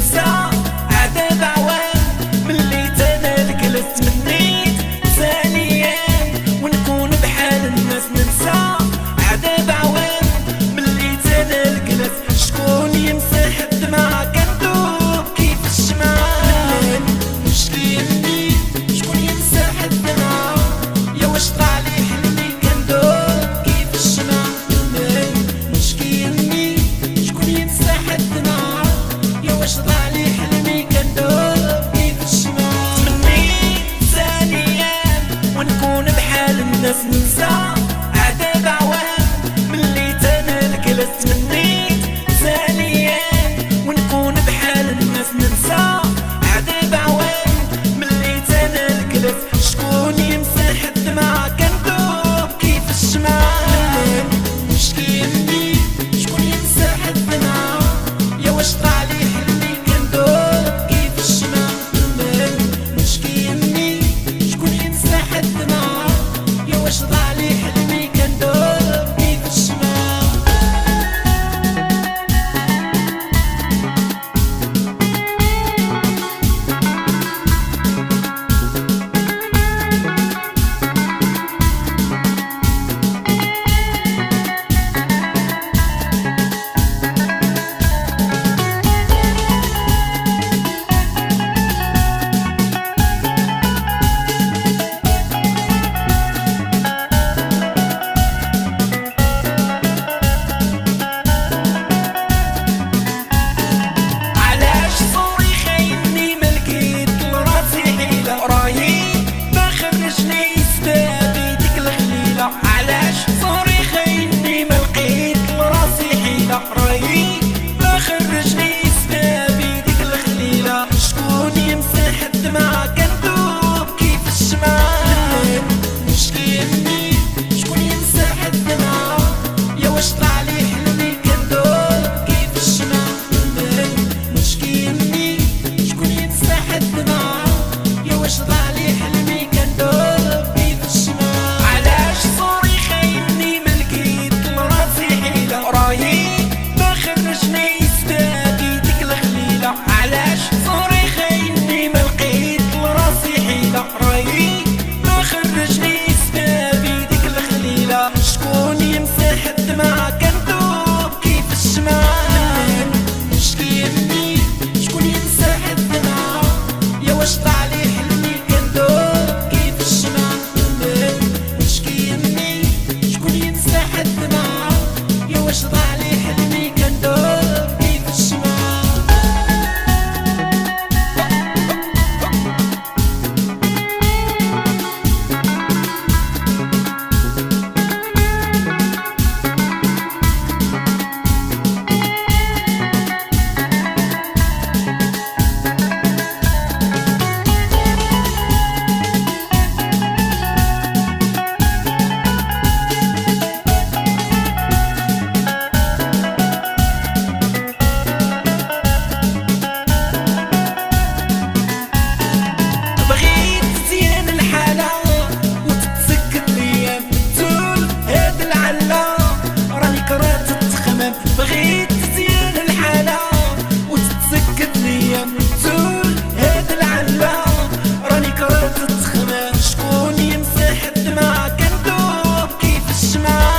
ننسى عذاب عوام ملي تنالك لا تمنيت ثانيا ونكون بحال الناس ننسى عذاب عوام ملي تنالك لا شكون يمسح الدمع كندوب كيف الشمع مشكلني شكون يمسح الدمع يا واش طلع لي حلمي كندوب كيف الشمع مشكلني شكون يمسح الدمع يا واش طلع لي حلمي كندوب كيف الشمع تمنيت ثانيا ونكون بحال الناس ننسى عذاب عوام ملي تنالك لا تمنيت ثانيا ونكون بحال الناس ننسى عذاب عوام ملي تنالك لا شكون يمسح الدمع كندوب كيف الشمع مشكلني شكون يمسح الدمع يا واش طلع لي حلمي كندوب كيف الشمع مشكلني شكون يمسح الدمع يا واش طلع لي حلمي كندوب كيف الشمع علاش صوري خايني ما لقيت لراسي حيلة راهي ما خرجني سبابي ديك الخليلة شكون يمسح الدمع كندوب كيف الشمع مشكلني شكون يمسح الدمع يا واش طلع لي حلمي كندوب كيف الشمع مشكلني شكون يمسح الدمع يا واش طلع لي حلمي كندوب كيف الشمع راهي ما خرجني سبابي ديك الخليلة علاش صوري خايني ما لقيت لراسي حيلة راهي ما خرجني سبابي ديك الخليلة شكون يمسح الدمع كندوب كيف الشمع مشكلني شكون يمسح الدمع يا واش طلع لي حلمي كندوب كيف الشمع مشكلني شكون يمسح الدمع يا واش طلع لي حلمي كندوب كيف الشمع بغيت تزين الحالة وتتسكت ليا تقول هاد العلة راني كرهت تتخمم شكون يمسح الدمع كندوب كيف الشمع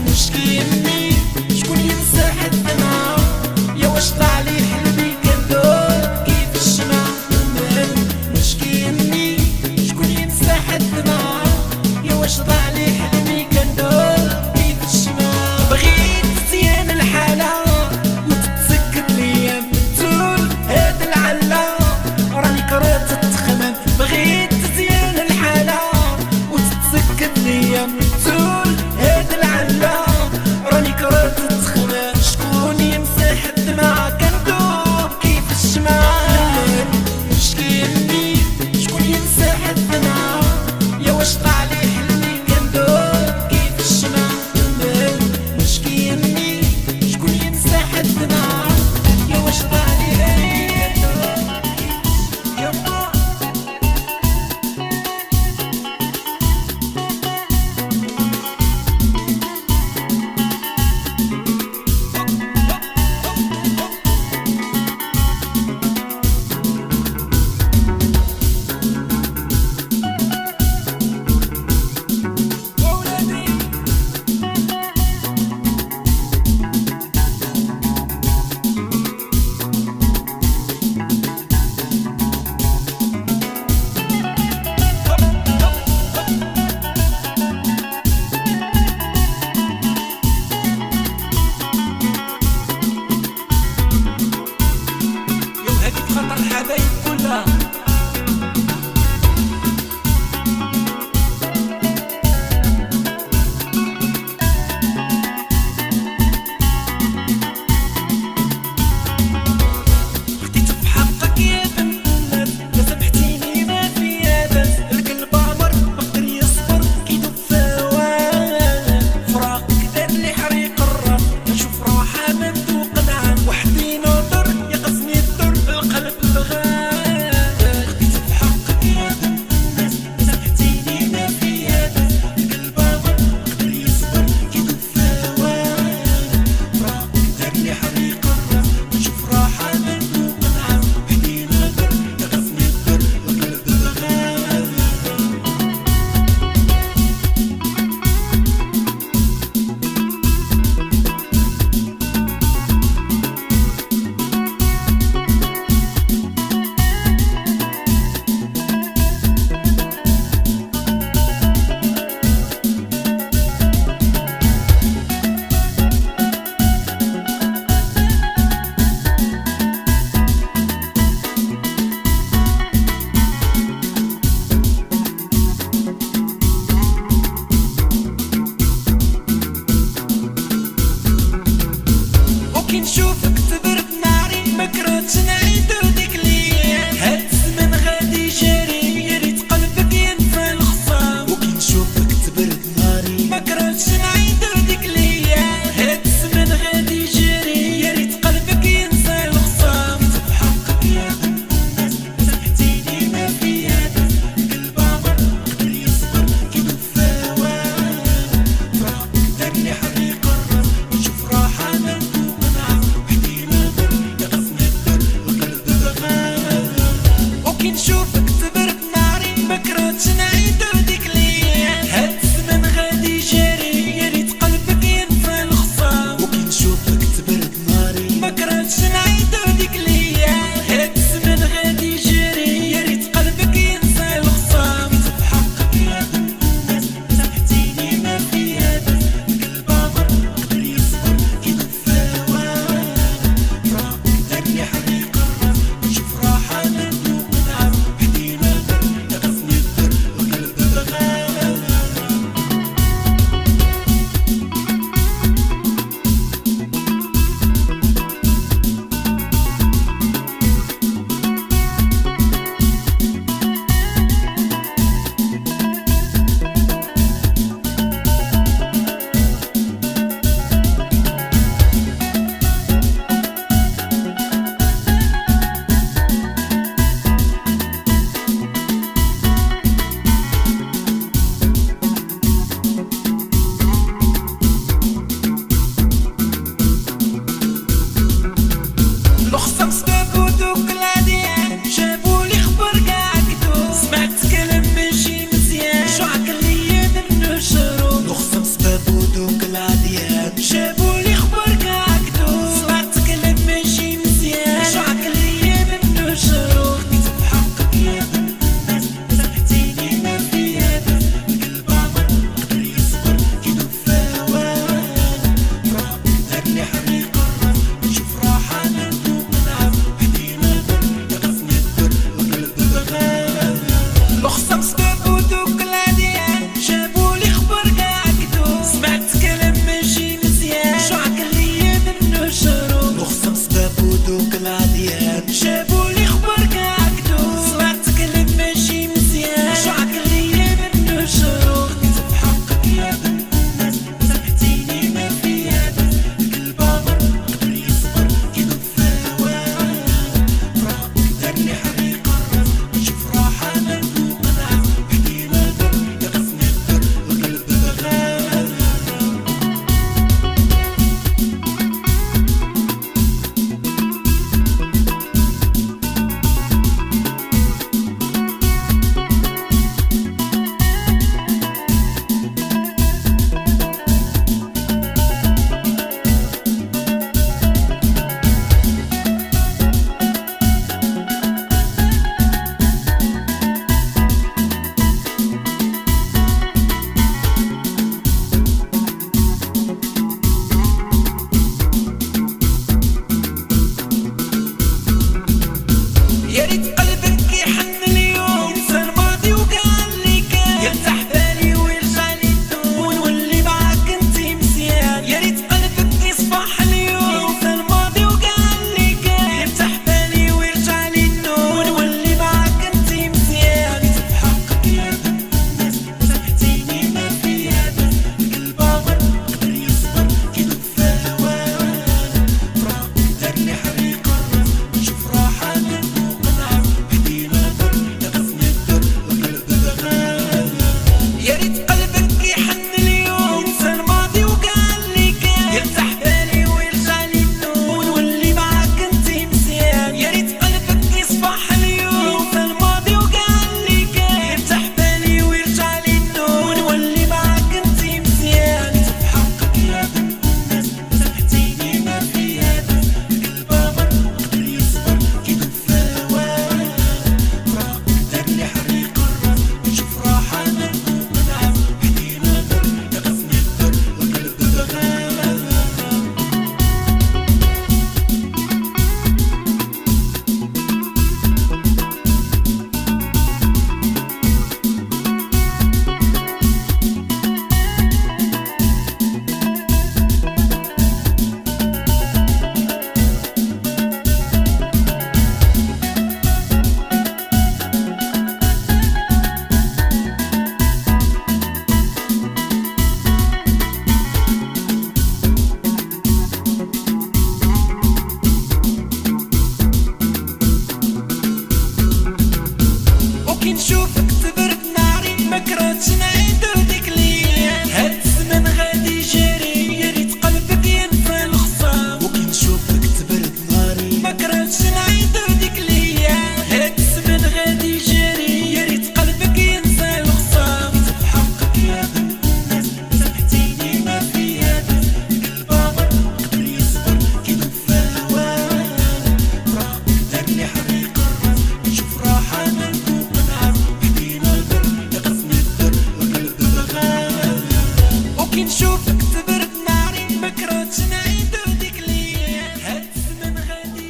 مشكلني شكون يمسح الدمع يا واش طلع لي حلمي كندوب كيف الشمع مشكلني شكون يمسح الدمع يا واش طلع لي حلمي كندوب كيف الشمع بغيت الحالة وتتسكت ليا تقول هاد العالم الهضرة. خديت في حقك يا بنت الناس، لا سامحتيني ما فيا باس، القلب عمر مقدر يصبر كيدوب في هواه، فراقك دارلي حريق الراس، نشوف روحها ممدوق نعم، وحدي نوضر يقسني الدر القلب بغاه. خديت في حقك يا بنت الناس، لا سامحتيني ما فيا باس، القلب عمر مقدر يصبر كيدوب في هواه، فراقك دارلي حريق الراس، نشوف روحها ممدوق نعم، وحدي نوضر يقسني الدر القلب بغاه. وكي نشوفك تبرد ناري، ما كرهتش نعيدو